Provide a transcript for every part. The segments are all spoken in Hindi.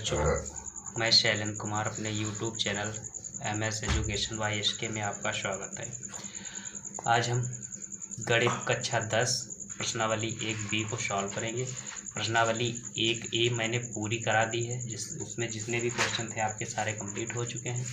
बच्चों, मैं शैलेंद्र कुमार अपने YouTube channel MS education by SK में आपका स्वागत है। आज हम गणित कक्षा 10 प्रश्नावली 1B को सॉल्व करेंगे। प्रश्नावली 1A मैंने पूरी करा दी है, उसमें जितने भी क्वेश्चन थे आपके सारे कंप्लीट हो चुके हैं।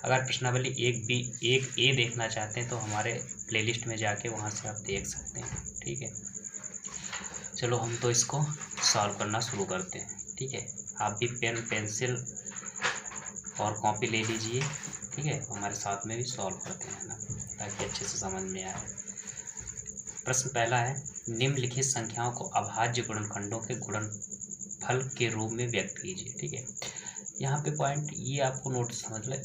अगर प्रश्नावली 1A देखना चाहते हैं तो हमारे प्लेलिस्ट में जाके वहाँ से आप देख सकते हैं। ठीक है, चलो हम तो इसको सॉल्व करना शुरू करते हैं। ठीक है, आप भी पेन पेंसिल और कॉपी ले लीजिए। ठीक है, हमारे साथ में भी सॉल्व करते हैं ना, ताकि अच्छे से समझ में आए। प्रश्न पहला है, निम्नलिखित संख्याओं को अभाज्य गुणनखंडों के गुणनफल के रूप में व्यक्त कीजिए। ठीक है, यहाँ पे पॉइंट ये आपको नोटिस समझ लें,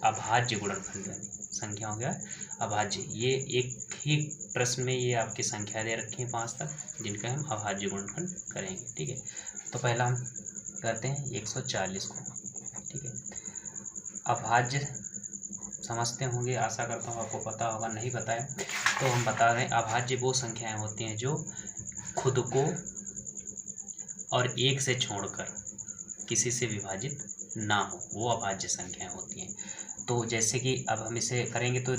अभाज्य गुणनखंड यानी संख्याओं का अभाज्य। ये एक ही प्रश्न में ये आपकी संख्या दे रखी है 5 तक, जिनका हम अभाज्य गुणनखंड करेंगे। ठीक है, तो पहला हम करते हैं 140 को। ठीक है, अभाज्य समझते होंगे, आशा करता हूँ आपको पता होगा। नहीं बताएं तो हम बता दें, अभाज्य वो संख्याएं होती हैं जो खुद को और एक से छोड़कर किसी से विभाजित ना हो, वो अभाज्य संख्याएं होती हैं। तो जैसे कि अब हम इसे करेंगे तो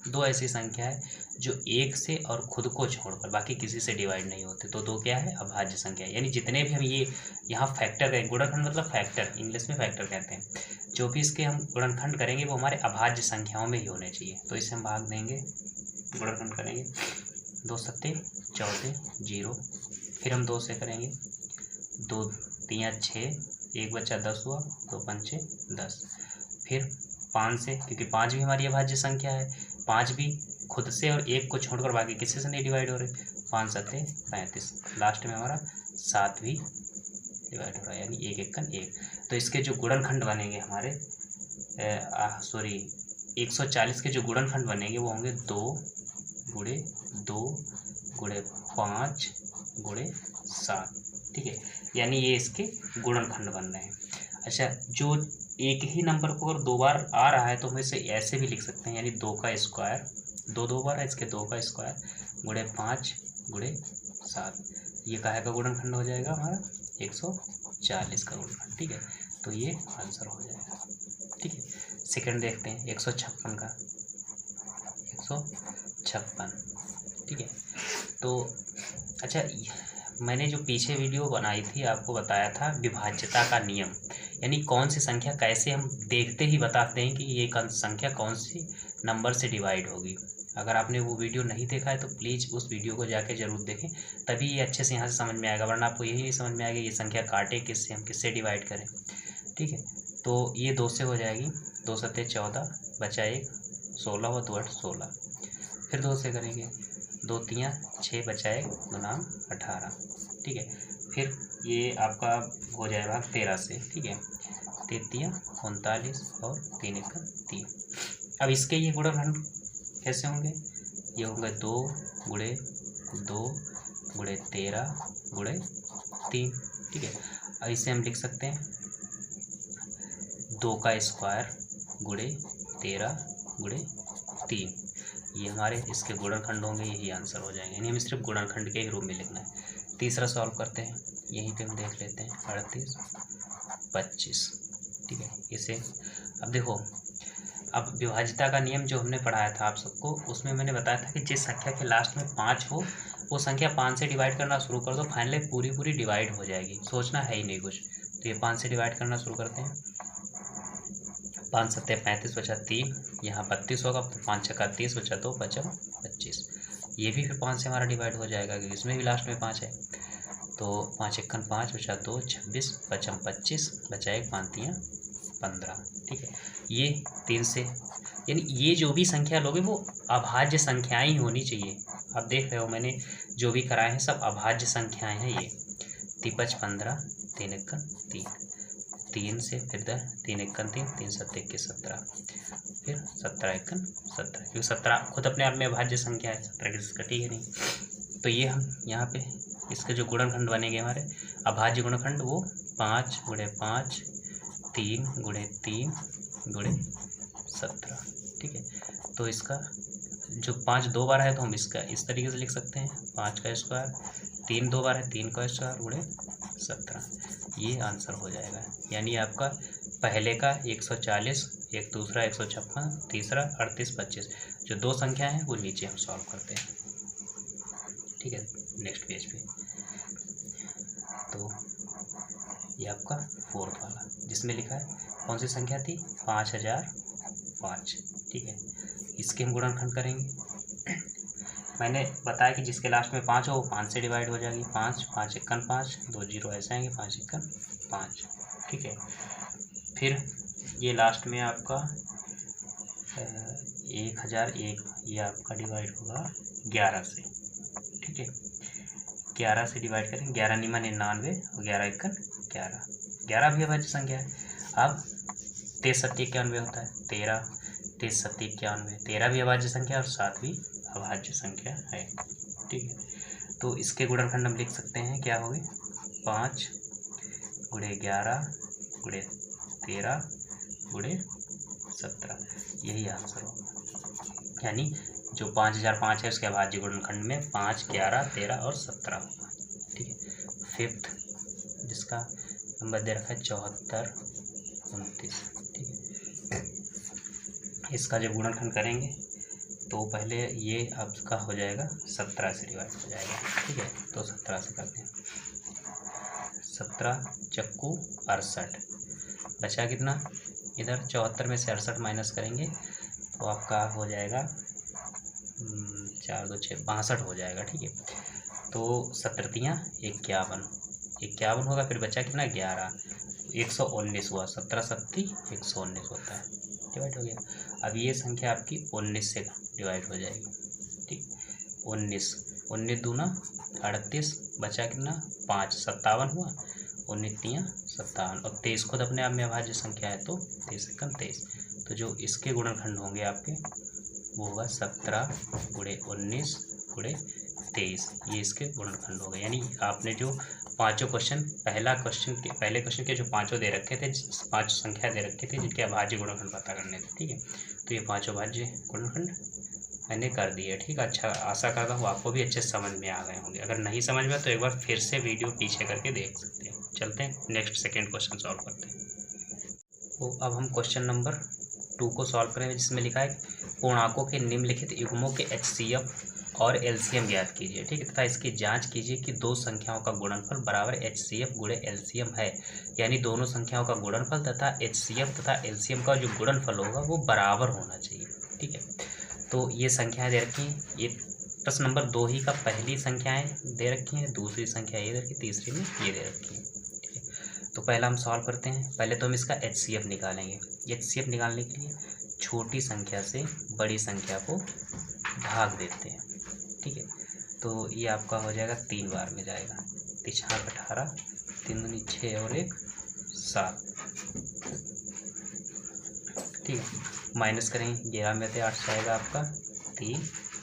दो ऐसी संख्या है जो एक से और खुद को छोड़कर बाकी किसी से डिवाइड नहीं होते, तो दो क्या है, अभाज्य संख्या। यानी जितने भी हम ये यहाँ फैक्टर करेंगे, गुणनखंड मतलब फैक्टर, इंग्लिश में फैक्टर कहते हैं, जो भी इसके हम गुणनखंड करेंगे वो हमारे अभाज्य संख्याओं में ही होने चाहिए। तो इसे हम भाग देंगे, गुणनखंड करेंगे, 2 सत्ते 14 0, फिर हम 2 से करेंगे, 2 3 6, 1 बचा 10 हुआ, 2 पंचे 10, फिर 5 से, क्योंकि 5 भी हमारी अभाज्य संख्या है, 5 भी खुद से और एक को छोड़कर बाकी किसी से नहीं डिवाइड हो रहे, 5 सत्ते 35, लास्ट में हमारा 7 भी डिवाइड हो रहा है, यानी 1 एकन 1। तो इसके जो गुणनखंड बनेंगे हमारे 140 के जो गुणनखंड बनेंगे वो होंगे 2 गुणे 2 गुणे 5 गुणे 7। ठीक है, यानी ये इसके गुणनखंड बन रहे हैं। अच्छा, जो एक ही नंबर को अगर 2 बार आ रहा है तो हम इसे ऐसे भी लिख सकते हैं, यानी 2 का स्क्वायर, 2 बार है, इसके 2 का स्क्वायर गुणे 5 गुणे 7। ये काहे का गुणनखंड हो जाएगा हमारा 140 का गुणनखंड। ठीक है, तो ये आंसर हो जाएगा। ठीक है, सेकंड देखते हैं 156 का, 156। ठीक है, तो अच्छा, मैंने जो पीछे वीडियो बनाई थी आपको बताया था विभाज्यता का नियम, यानी कौन सी संख्या कैसे हम देखते ही बताते हैं कि ये संख्या कौन सी नंबर से डिवाइड होगी। अगर आपने वो वीडियो नहीं देखा है तो प्लीज़ उस वीडियो को जाके ज़रूर देखें, तभी ये अच्छे से यहाँ से समझ में आएगा, वरना आपको यही नहीं समझ में आएगा ये संख्या काटे किससे, हम किससे डिवाइड करें। ठीक है, तो ये 2 से हो जाएगी, 2 सत्ते 14 बचा 1, 16 हुआ, 2 8 16, फिर 2 से करेंगे, 2 3 6 बचा 1, 2 9 18। ठीक है, फिर ये आपका हो जाएगा 13 से। ठीक है, 33 39 और 3 1 3। अब इसके ये गुणनखंड कैसे होंगे, ये होंगे 2 गुणे 2 गुणे 13 गुणे 3। ठीक है, अब इसे हम लिख सकते हैं 2 का स्क्वायर गुणे 13 गुणे 3। ये हमारे इसके गुणनखंड होंगे, यही आंसर हो जाएंगे, यानी हमें सिर्फ गुणनखंड के ही रूप में लिखना है। तीसरा सॉल्व करते हैं, यहीं पे हम देख लेते हैं 38 25। ठीक है, इसे अब देखो, अब विभाज्यता का नियम जो हमने पढ़ाया था आप सबको, उसमें मैंने बताया था कि जिस संख्या के लास्ट में 5 हो वो संख्या 5 से डिवाइड करना शुरू कर दो, फाइनली पूरी डिवाइड हो जाएगी, सोचना है ही नहीं कुछ। तो ये 5 से डिवाइड करना शुरू करते हैं, 5 सत्ते 35 बचा 3, यहाँ 32 होगा, 5 छक्का 30 बचा 2 बचा 25। ये भी फिर 5 से हमारा डिवाइड हो जाएगा, क्योंकि इसमें भी लास्ट में 5 है। तो 5 एकन 5 बचा 2 26 बचा 25 बचा 1 5 3 15। ठीक है, ये 3 से, यानी ये जो भी संख्या लोगे वो अभाज्य संख्याएं ही होनी चाहिए। आप देख रहे हो मैंने जो भी कराए हैं सब अभाज्य संख्याएं हैं। ये 3 15 3 एकन 3, 3 से फिर 3 एकन 3, 3 सत्ते 21 17, फिर 17 एकन 17, क्योंकि 17 खुद अपने आप में अभाज्य संख्या है, 17 किसी कटी है नहीं। तो ये हम यहाँ पे इसके जो गुणनखंड बनेंगे हमारे अभाज्य गुणनखंड, वो 5 गुणे 5 3 गुणे 3 गुणे 17। ठीक है, तो इसका जो 5 2 बार है तो हम इसका इस तरीके से लिख सकते हैं, 5 का स्क्वायर, 3 2 बार है 3 का स्क्वायर गुणे 17। ये आंसर हो जाएगा। यानी आपका पहले का 140, एक दूसरा 156, तीसरा 38, 25, जो दो संख्या हैं वो नीचे हम सॉल्व करते हैं। ठीक है, नेक्स्ट पेज पे। तो ये आपका फोर्थ वाला जिसमें लिखा है कौन सी संख्या थी, 5005। ठीक है, इसके हम गुणनखंड करेंगे। मैंने बताया कि जिसके लास्ट में 5 हो वो 5 से डिवाइड हो जाएगी। 5, 5 एकन 5, 2 जीरो ऐसे आएंगे, 5 एकन 5। ठीक है, फिर ये लास्ट में आपका 1001, ये आपका डिवाइड होगा 11 से। ठीक है, 11 से डिवाइड करें, 11 निमा 99 और 11 एकन 11। 11 भी अभाज्य संख्या है। अब 23 सत्ती 91 होता है, 13, 23 सत्ती 91, 13 भी अभाज्य संख्या और 7 भी अभाज्य संख्या है। ठीक है, तो इसके गुणनखंड हम लिख सकते हैं, क्या होंगे, 5 गुणे 11 गुणे 13 गुणे 17। यही आंसर होगा। यानी जो 5005 है उसके अभाज्य गुणनखंड में 5, 11, 13 और 17 होगा। ठीक है, फिफ्थ जिसका नंबर दे रखा है 74, 29। ठीक है, इसका जब गुणनखंड करेंगे तो पहले ये आपका हो जाएगा 17 से डिवाइड हो जाएगा। ठीक है, तो 17 से करते हैं। 17 चक्कू 68, बचा कितना, इधर 74 में से 68 माइनस करेंगे तो आपका हो जाएगा 4, 2, 6, 62 हो जाएगा। ठीक है, तो 17 51, 51 होगा। फिर बचा कितना, 11, 119 हुआ। 17 सत्ती 119 होता है, डिवाइड हो गया। अब ये संख्या आपकी 19 से डिवाइड हो जाएगी। ठीक, 19, 19 दूना 38, बचा कितना, 5, 57 हुआ। 19 तियाँ 57 और 23 खुद अपने आप में अभाज्य संख्या है, तो 23 एकम 23। तो जो इसके गुणनखंड होंगे आपके वो होगा 17 गुणे 19 गुणे 23। ये इसके गुणनखंड हो गए। यानी आपने जो पांचों क्वेश्चन, पहले क्वेश्चन के जो पांचों दे रखे थे, 5 संख्या दे रखे थे जिनके अभाज्य गुणनखंड पता करने थे। ठीक है, तो ये 5 अभाज्य गुणनखंड मैंने कर दिए। ठीक है, अच्छा, आशा करता हूँ आपको भी अच्छे समझ में आ गए होंगे। अगर नहीं समझ में तो एक बार फिर से वीडियो पीछे करके देख सकते हैं। चलते हैं नेक्स्ट सेकेंड क्वेश्चन सॉल्व करते हैं। तो अब हम क्वेश्चन नंबर 2 को सॉल्व करेंगे, जिसमें लिखा है पूर्णांकों के निम्नलिखित युग्मों के HCF और LCM ज्ञात कीजिए। ठीक है, तथा इसकी जांच कीजिए कि दो संख्याओं का गुणनफल बराबर HCF गुणे LCM है। यानी दोनों संख्याओं का गुणनफल तथा HCF तथा LCM का जो गुणनफल होगा वो बराबर होना चाहिए। ठीक है, तो ये संख्याएं दे रखी हैं। ये प्रश्न नंबर 2 ही का पहली संख्याएं दे रखी हैं, दूसरी संख्या ये दे रखी, तीसरी में ये दे रखी है। ठीक है, तो पहला हम सॉल्व करते हैं। पहले तो हम इसका HCF निकालेंगे। HCF निकालने के लिए छोटी संख्या से बड़ी संख्या को भाग देते हैं। ठीक है, तो ये आपका हो जाएगा 3 बार में जाएगा। 3 18, 3 दूनी 6 और 1 7। ठीक है, माइनस करेंगे, 11 में से 8 जाएगा आपका 3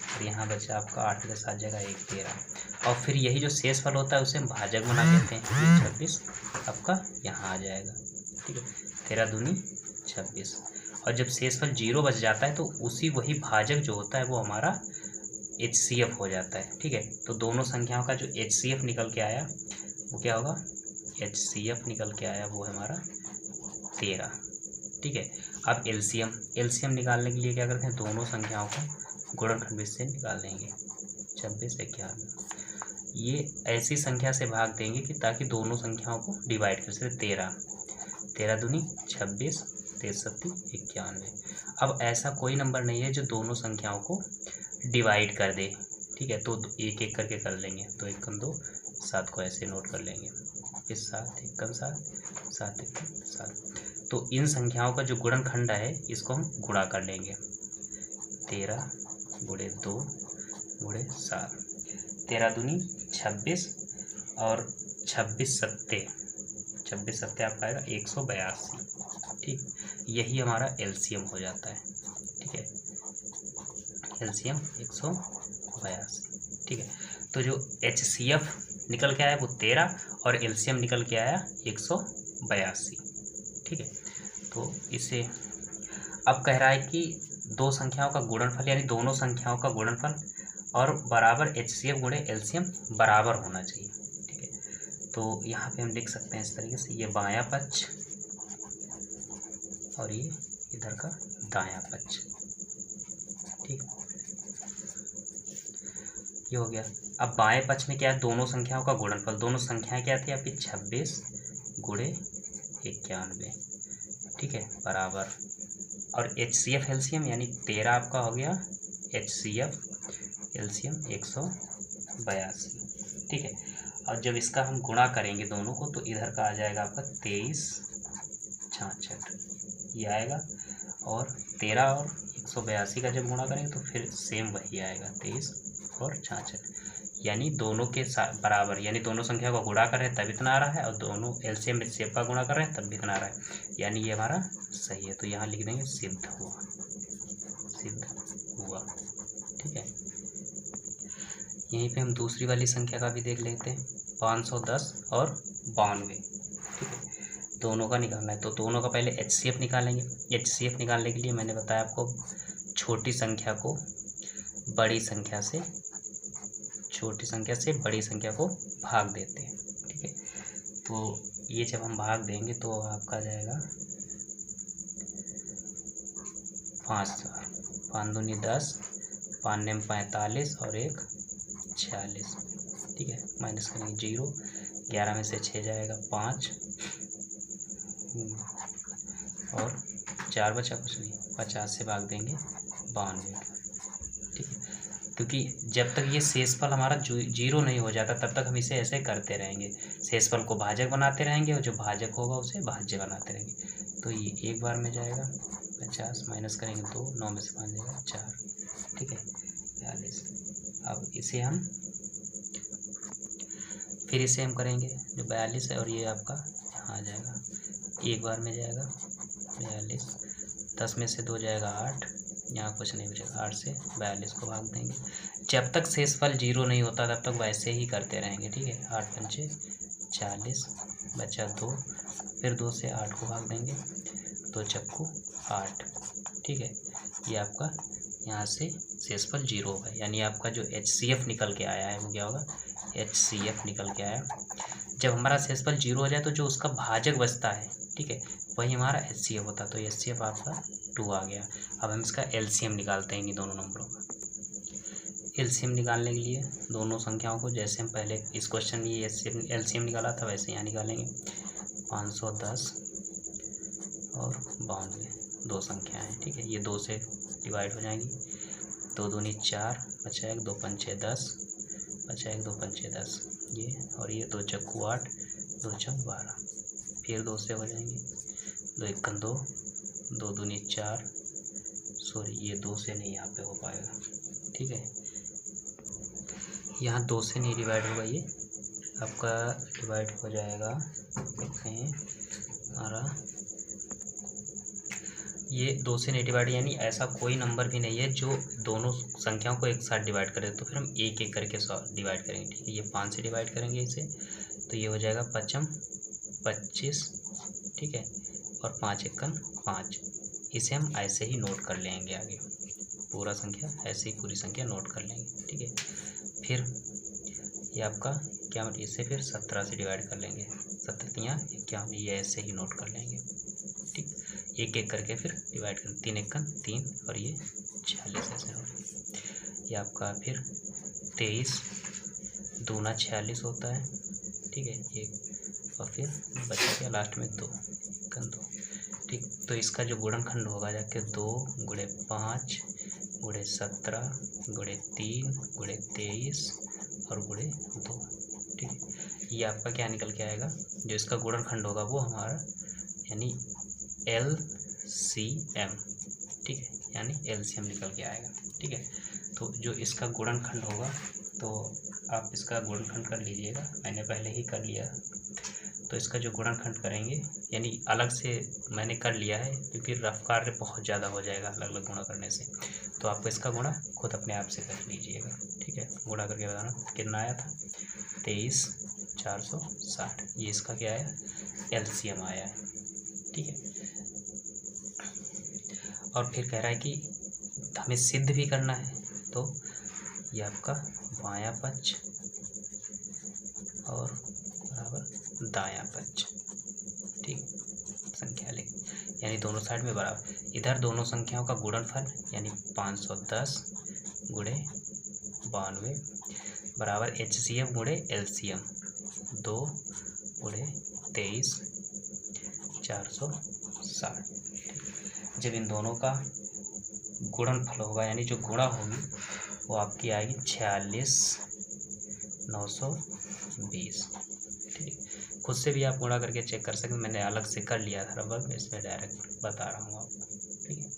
और यहाँ बचा आपका 8 के साथ जाएगा 1 13। और फिर यही जो शेष फल होता है उसे हम भाजक बना देते हैं। 26 आपका यहाँ आ जाएगा। ठीक है, 13 दूनी 26। और जब शेष फल 0 बच जाता है तो उसी वही भाजक जो होता है वो हमारा HCF हो जाता है। ठीक है, तो दोनों संख्याओं का जो HCF निकल के आया वो क्या होगा, HCF निकल के आया वो हमारा 13। ठीक है, अब LCM निकालने के लिए क्या करते हैं, दोनों संख्याओं को गुणनखंड से निकाल लेंगे। 26 51, ये ऐसी संख्या से भाग देंगे कि ताकि दोनों संख्याओं को डिवाइड कर सके। 13 दूनी 26, 23 सत्ती 91। अब ऐसा कोई नंबर नहीं है जो दोनों संख्याओं को डिवाइड कर दे। ठीक है, तो एक एक करके कर लेंगे। तो 1 2 7 को ऐसे नोट कर लेंगे। इस 7 1 7 7 1 7। तो इन संख्याओं का जो गुणनखंड है इसको हम गुणा कर लेंगे। 13 गुणे 2 गुणे 7, 13 दूनी 26 और 26 सत्ते आपका आएगा 182। ठीक, यही हमारा LCM हो जाता है। ठीक है, LCM 182। ठीक है, तो जो HCF निकल के आया वो 13 और LCM निकल के आया 182। ठीक है, तो इसे अब कह रहा है कि दो संख्याओं का गुणनफल, यानी दोनों संख्याओं का गुणनफल और बराबर HCF गुणे LCM बराबर होना चाहिए। ठीक है, तो यहाँ पे हम लिख सकते हैं इस तरीके से, ये बायां पक्ष और ये इधर का दायां पक्ष। ठीक, ये हो गया। अब बाएं पक्ष में क्या है, दोनों संख्याओं का गुणनफल। दोनों संख्याएं क्या थी आपकी, 26 गुणे 91। ठीक है, बराबर। और HCF एलसीएम यानी 13 आपका हो गया HCF एलसीएम 182। ठीक है, और जब इसका हम गुणा करेंगे दोनों को तो इधर का आ जाएगा आपका 2366 ये आएगा। और 13 और 182 का जब गुणा करेंगे तो फिर सेम वही आएगा 23 और 66, यानी दोनों के बराबर, यानी दोनों संख्या को गुणा कर रहे हैं तब इतना आ रहा है, और दोनों एलसीएम HCF का गुणा कर रहे हैं तब भी इतना आ रहा है, यानी ये हमारा सही है। तो यहाँ लिख देंगे सिद्ध हुआ, सिद्ध हुआ। ठीक है, यहीं पे हम दूसरी वाली संख्या का भी देख लेते हैं, 510 और 92। ठीक है, दोनों का निकालना है तो दोनों का पहले HCF निकालेंगे। HCF निकालने के लिए मैंने बताया आपको, छोटी संख्या को बड़ी संख्या से, छोटी संख्या से बड़ी संख्या को भाग देते हैं। ठीक है, तो ये जब हम भाग देंगे तो आपका जाएगा 5 5 दूनी 10, 5 नेम 45 और 1 46। ठीक है, माइनस करेंगे 0, 11 में से 6 जाएगा 5 और 4 बचा कुछ नहीं, 50 से भाग देंगे 92। ठीक है, क्योंकि जब तक ये शेषफल हमारा 0 नहीं हो जाता तब तक हम इसे ऐसे करते रहेंगे, शेषफल को भाजक बनाते रहेंगे और जो भाजक होगा उसे भाज्य बनाते रहेंगे। तो ये एक बार में जाएगा 50, माइनस करेंगे 2, 9 में से 5 जाएगा 4। ठीक है, 42। अब इसे हम फिर इसे हम करेंगे, जो 42 है और ये आपका यहाँ आ जाएगा, एक बार में जाएगा 42, 10 में से 2 जाएगा 8, यहाँ कुछ नहीं बचेगा, 8 से 42 को भाग देंगे। जब तक शेषफल 0 नहीं होता तब तक वैसे ही करते रहेंगे। ठीक है, 8 पंचे 40, बचा 2, फिर 2 से 8 को भाग देंगे, 2 चक्कू 8। ठीक है, ये आपका यहाँ से शेषफल 0 होगा, यानी आपका जो HCF निकल के आया है वो क्या होगा, HCF निकल के आया। जब हमारा शेषफल 0 हो जाए तो जो उसका भाजक बचता है, ठीक है, वही हमारा HCF होता है। तो HCF आपका 2 आ गया। अब हम इसका LCM निकालते हैं इन दोनों नंबरों का। LCM निकालने के लिए दोनों संख्याओं को, जैसे हम पहले इस क्वेश्चन में ये LCM निकाला था वैसे यहाँ निकालेंगे। 510 और 92 दो संख्याएं हैं। ठीक है, ये 2 से डिवाइड हो जाएंगी, 2 दूनी 4, बचा 1, 2 पंचे 10, बचा 1, 2 पंचे 10, ये और ये 2 चक्कू 8, 2 चक 12, फिर 2 से हो जाएंगे, 2 एकन 2, 2 दूनी 4, सॉरी ये 2 से नहीं यहाँ पे हो पाएगा। ठीक है, यहाँ 2 से नहीं डिवाइड होगा, ये आपका डिवाइड हो जाएगा, देखते हैं हमारा ये 2 से नहीं डिवाइड, यानी ऐसा कोई नंबर भी नहीं है जो दोनों संख्याओं को एक साथ डिवाइड करे। तो फिर हम एक एक करके डिवाइड करेंगे। ठीक है, ये 5 से डिवाइड करेंगे इसे, तो ये हो जाएगा 5 25। ठीक है, और 5 एकन 5। इसे हम ऐसे ही नोट कर लेंगे, आगे पूरा संख्या ऐसे ही पूरी संख्या नोट कर लेंगे। ठीक है, फिर ये आपका क्या मतलब, इसे फिर 17 से डिवाइड कर लेंगे, 17 या 51, ये ऐसे ही नोट कर लेंगे। ठीक, एक एक करके फिर डिवाइड कर, 3 एकन 3 और ये 46 ऐसे नोट। ये आपका फिर 23 दूना 46 होता है। ठीक है, एक और फिर बचा गया लास्ट में 2 एकन 2। ठीक, तो इसका जो गुणनखंड होगा जाके 2 गुणे 5 गुणे 17 गुणे 3 गुणे 23 और गुणे 2। ठीक है, ये आपका क्या निकल के आएगा, जो इसका गुणनखंड होगा वो हमारा यानी LCM। ठीक है, यानी LCM निकल के आएगा। ठीक है, तो जो इसका गुणनखंड होगा तो आप इसका गुणनखंड कर लीजिएगा, मैंने पहले ही कर लिया। तो इसका जो गुणनखंड करेंगे, यानी अलग से मैंने कर लिया है क्योंकि रफ कार्य बहुत ज़्यादा हो जाएगा अलग अलग गुणा करने से, तो आपको इसका गुणा खुद अपने आप से कर लीजिएगा। ठीक है, गुणा करके बताना कितना आया था, 23,460। ये इसका क्या आया, LCM आया है। ठीक है, और फिर कह रहा है कि हमें सिद्ध भी करना है, तो ये आपका बायां पक्ष और बराबर दायां पक्ष। ठीक, संख्या लिख, यानी दोनों साइड में बराबर। इधर दोनों संख्याओं का गुणनफल यानी 510 गुणे 92 बराबर HCF गुणे LCM 2 गुणे 23 460। जब इन दोनों का गुणनफल होगा यानी जो गुणा होगी वो आपकी आएगी 46,920। ठीक, खुद से भी आप गुणा करके चेक कर सकते हैं, मैंने अलग से कर लिया था रबर में, इसमें डायरेक्ट बता रहा हूँ आपको। ठीक है,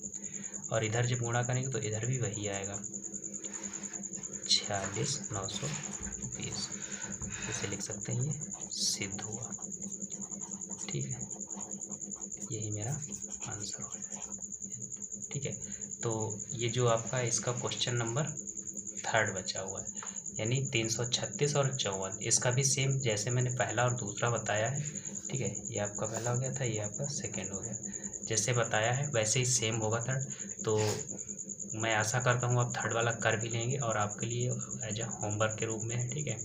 और इधर जब गुणा करेंगे तो इधर भी वही आएगा 46,920। इसे लिख सकते हैं, ये सिद्ध हुआ। ठीक है, यही मेरा आंसर हो जाएगा। ठीक है, तो ये जो आपका इसका क्वेश्चन नंबर 3 बचा हुआ है, यानी 336 और 54, इसका भी सेम जैसे मैंने पहला और दूसरा बताया है। ठीक है, ये आपका पहला हो गया था, ये आपका सेकंड हो गया, जैसे बताया है वैसे ही सेम होगा थर्ड। तो मैं आशा करता हूँ आप थर्ड वाला कर भी लेंगे और आपके लिए एज अ होमवर्क के रूप में है। ठीक है,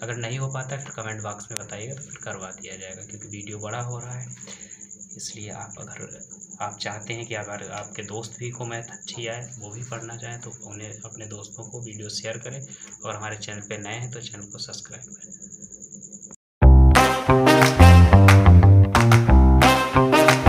अगर नहीं हो पाता है तो कमेंट बॉक्स में बताइएगा, तो फिर करवा दिया जाएगा, क्योंकि वीडियो बड़ा हो रहा है। इसलिए अगर आप चाहते हैं कि अगर आपके दोस्त भी को मैथ अच्छी आए, वो भी पढ़ना चाहें, तो उन्हें अपने दोस्तों को वीडियो शेयर करें, और हमारे चैनल पे नए हैं तो चैनल को सब्सक्राइब करें।